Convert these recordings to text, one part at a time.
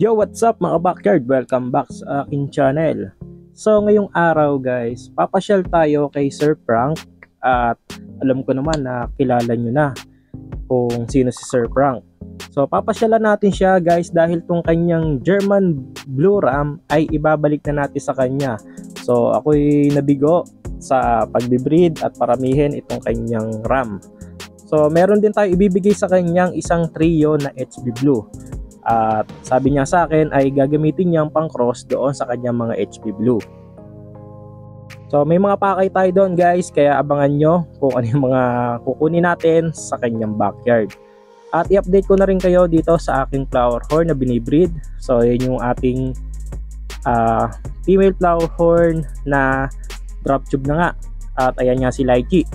Yo, what's up mga backyard? Welcome back sa aking channel. So ngayong araw guys, papasyal tayo kay Sir Frank. At alam ko naman na kilala nyo na kung sino si Sir Frank. So papasyalan natin siya guys dahil tong kanyang German Blue Ram ay ibabalik na natin sa kanya. So ako'y nabigo sa pagbibreed at paramihin itong kanyang Ram. So meron din tayo ibibigay sa kanyang isang trio na HB Blue. At sabi niya sa akin ay gagamitin niyang pang cross doon sa kanyang mga HB Blue. So may mga pakay tayo doon guys, kaya abangan nyo kung ano yung mga kukunin natin sa kanyang backyard. At i-update ko na rin kayo dito sa aking flower horn na binibreed. So yun yung ating female flower horn na drop tube na nga. At ayan nga si Lychee.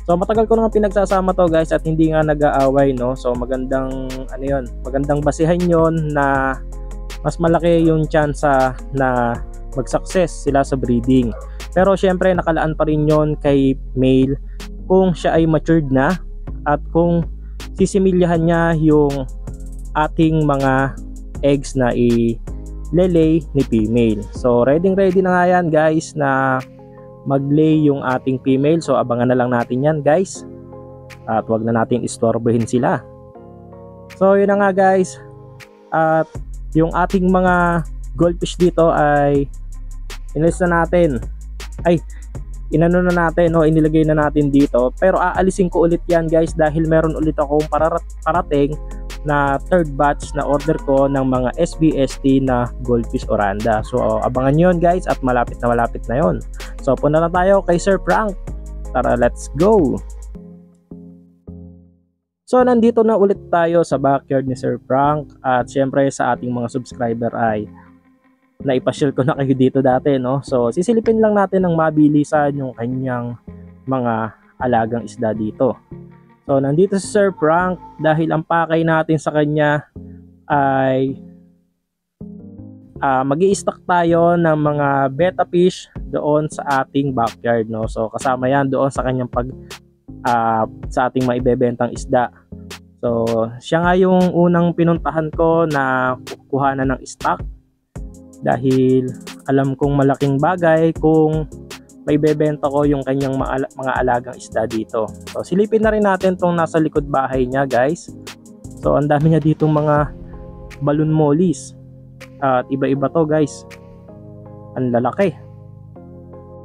So matagal ko nang pinagsasama to guys at hindi nga nag-aaway, no. So magandang magandang basihan yon na mas malaki yung tsansa na mag-success sila sa breeding. Pero syempre nakalaan pa rin yon kay male kung siya ay matured na at kung sisimilyahan niya yung ating mga eggs na i-lelay ni female. So ready na nga yan guys na mag-lay yung ating female. So abangan na lang natin yan guys. At wag na natin istorbohin sila. So yun na nga guys. At yung ating mga goldfish dito ay inalis na natin. Inano na natin, inilagay na natin dito. Pero aalisin ko ulit yan guys dahil meron ulit akong parating na third batch na order ko ng mga SBST na goldfish oranda. So abangan nyo yun guys at malapit na yun. So punta na tayo kay Sir Frank. Tara, let's go. So nandito na ulit tayo sa backyard ni Sir Frank. At syempre sa ating mga subscriber ay naipasyal ko na kayo dito dati, no? So sisilipin lang natin ng mabilisan yung kanyang mga alagang isda dito. So nandito si Sir Frank dahil ang pakay natin sa kanya ay mag-i-stock tayo ng mga betta fish doon sa ating backyard, no. So kasama yan doon sa kanyang sa ating maibebentang isda. So siya nga yung unang pinuntahan ko na kukuhanan ng stock dahil alam kong malaking bagay kung may bebenta ko yung kanyang mga alagang isda dito. So silipin na rin natin tong nasa likod bahay niya guys. So ang dami niya ditong mga balloon mollies. At iba-iba to guys. Ang lalaki.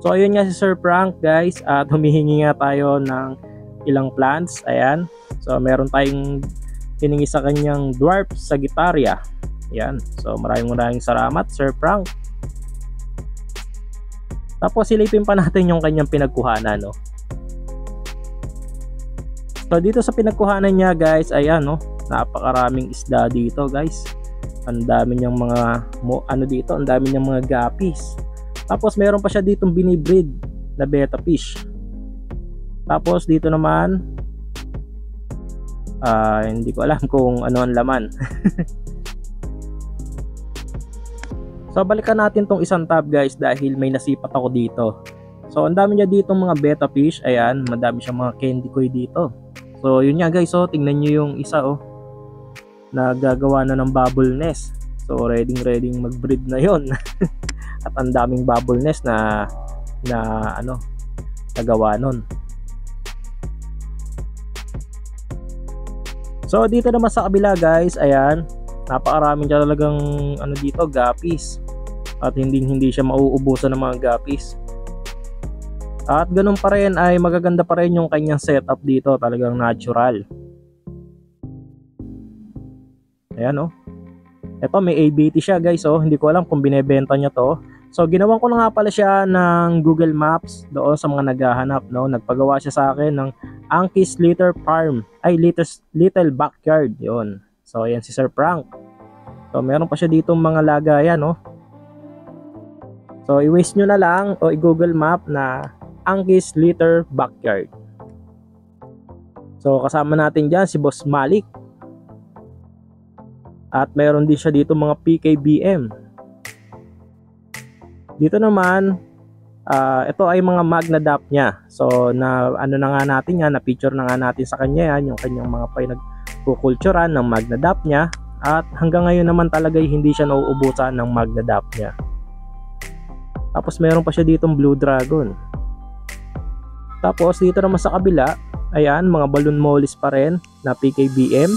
So ayun nga si Sir Frank guys. At humihingi nga tayo ng ilang plants. Ayan. So meron tayong hiningi sa kanyang dwarf Sagittaria. Ayan. So maraming salamat Sir Frank. Tapos silipin pa natin yung kanyang pinagkuhanan, no. So dito sa pinagkuhanan niya guys, ayan, no, napakaraming isda dito guys. Ang dami niyang mga ang dami niyang mga guppies. Tapos meron pa siya ditong binibreed na betta fish. Tapos dito naman hindi ko alam kung ano ang laman. So balikan natin tong isang tab guys dahil may nasipat ako dito. So ang dami niya ditong mga betta fish. Ayan, madami siyang mga candy koi dito. So yun nga guys, tingnan nyo yung isa nagagawa na ng bubble nest. So ready mag-breed na yon. At ang daming bubble nest na nagawa nun. So dito naman sa kabila guys, ayan, napakaraming talagang dito guppies. At hindi siya mauubusan ng mga guppies. At ganun pa rin ay magaganda pa rin yung kanyang setup dito, talagang natural. Ayan Ito may ABT siya guys, hindi ko alam kung binebenta niya to. So ginawan ko na nga pala siya ng Google Maps doon sa mga naghahanap, no. Nagpagawa siya sa akin ng Anki's Little Farm, Little Backyard, yon. So ayan si Sir Frank. So meron pa siya ditong mga lagayan, no. So i-waste nyo na lang o i-Google Map na Anki's Little Backyard. So kasama natin dyan si Boss Malik. At meron din siya dito mga PKBM. Dito naman ito ay mga magnadap niya. So na na nga natin yan, na picture na nga natin sa kanya yan, yung kanyang mga pinagkukulturan ng magnadap niya. At hanggang ngayon naman talaga hindi siya nauubusan ng Magnadap niya. Tapos meron pa siya ditong Blue Dragon. Tapos dito naman sa kabila, ayan, mga balloon mollies pa rin na PKBM.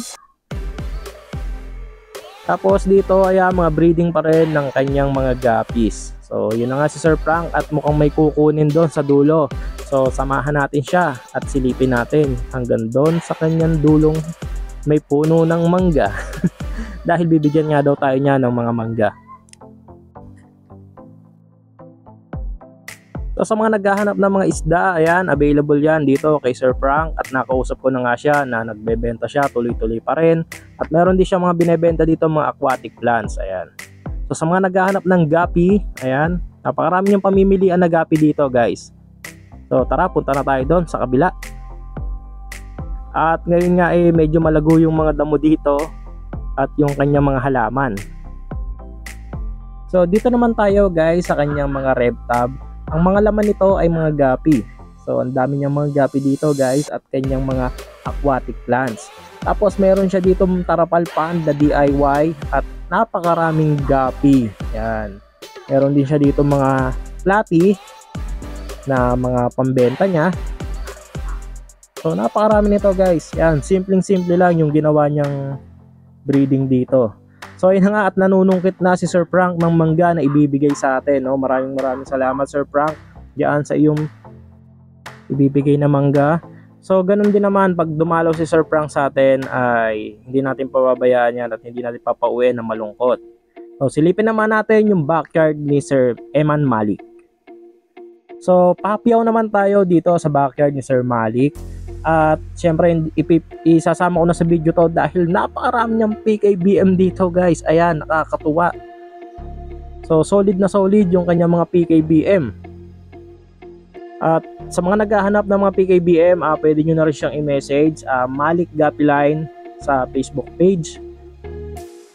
Tapos dito, ayan, mga breeding pa rin ng kanyang mga guppies. So yun na nga si Sir Frank at mukhang may kukunin doon sa dulo. So samahan natin siya at silipin natin hanggang doon sa kanyang dulong may puno ng mangga. Dahil bibigyan nga daw tayo niya ng mga mangga. So sa mga naghahanap ng mga isda, ayan, available yan dito kay Sir Frank at nakausap ko na nga siya na nagbebenta siya tuloy-tuloy pa rin. At meron din siya mga binebenta dito mga aquatic plants, ayan. So sa mga naghahanap ng guppy, ayan, napakarami yung pamimilian na guppy dito guys. So tara, punta na tayo doon sa kabila. At ngayon nga medyo malago yung mga damo dito at yung kanyang mga halaman. So dito naman tayo guys sa kanyang mga reptab. Ang mga laman nito ay mga guppy. So ang dami niyang mga guppy dito guys at kanyang mga aquatic plants. Tapos meron siya dito Tarapal Panda DIY at napakaraming guppy. Yan. Meron din siya dito mga platy na mga pambenta niya. So napakarami nito guys. Yan, simpleng-simple lang yung ginawa niyang breeding dito. So yun nga at nanunungkit na si Sir Frank ng mangga na ibibigay sa atin, no? Maraming salamat Sir Frank diyan sa iyong ibibigay na mangga. So ganun din naman pag dumalaw si Sir Frank sa atin ay hindi natin pababayaan yan at hindi natin papauwiin na malungkot. So silipin naman natin yung backyard ni Sir Eman Malik. So papiyaw naman tayo dito sa backyard ni Sir Malik. At syempre isasama ko na sa video to dahil napakarami niyang PKBM dito guys. Ayan, nakakatuwa. So solid na solid yung kanyang mga PKBM. At sa mga naghahanap ng mga PKBM, pwede nyo na rin siyang i-message Malik Guppy Line sa Facebook page.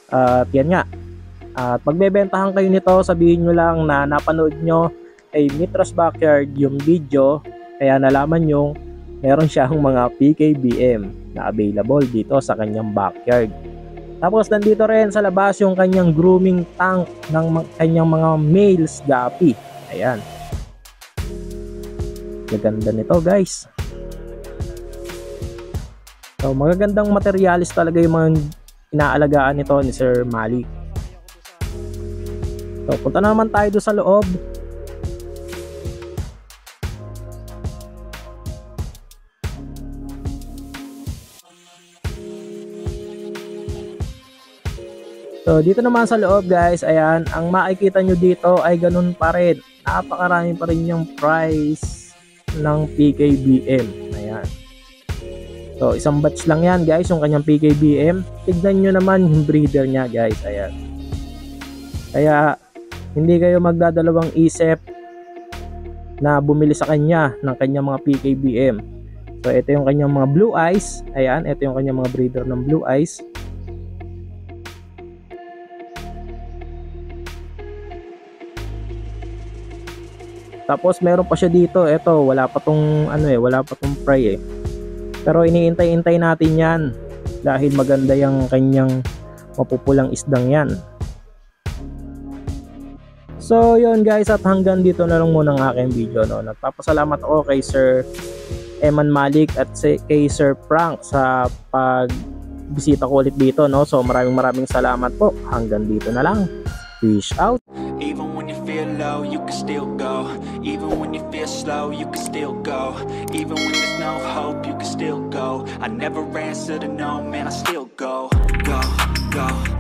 At yan nga. At magbebentahan kayo nito, sabihin nyo lang na napanood nyo ay Mitras Backyard yung video, kaya nalaman nyo meron siyang mga PKBM na available dito sa kanyang backyard. Tapos nandito rin sa labas yung kanyang grooming tank ng kanyang mga males guppy. Ayan. Maganda nito guys. So magagandang materialis talaga yung mga inaalagaan nito ni Sir Malik. So punta na naman tayo doon sa loob. So dito naman sa loob guys, ayan, ang makikita nyo dito ay ganun pa rin. Napakarami pa rin yung price ng PKBM. Ayan. So isang batch lang yan guys, yung kanyang PKBM. Tignan nyo naman yung breeder nya guys, ayan. Kaya hindi kayo magdadalawang isip na bumili sa kanya ng kanyang mga PKBM. So ito yung kanyang mga blue eyes. Ayan, ito yung kanyang mga breeder ng blue eyes. Tapos meron pa siya dito, eto wala pa tong wala pa tong fry Pero iniintay-intay natin 'yan dahil maganda yung kanyang mapupulang isdang 'yan. So yun guys, at hanggang dito na lang muna ang aking video, no. Nagpapasalamat ako kay Sir Eman Malik at kay Sir Frank sa pagbisita ko ulit dito, no. So maraming salamat po. Hanggang dito na lang. Peace out. Even when you feel low, you can still go. Even when you feel slow, you can still go. Even when there's no hope, you can still go. I never answer to no, man, I still go. Go, go.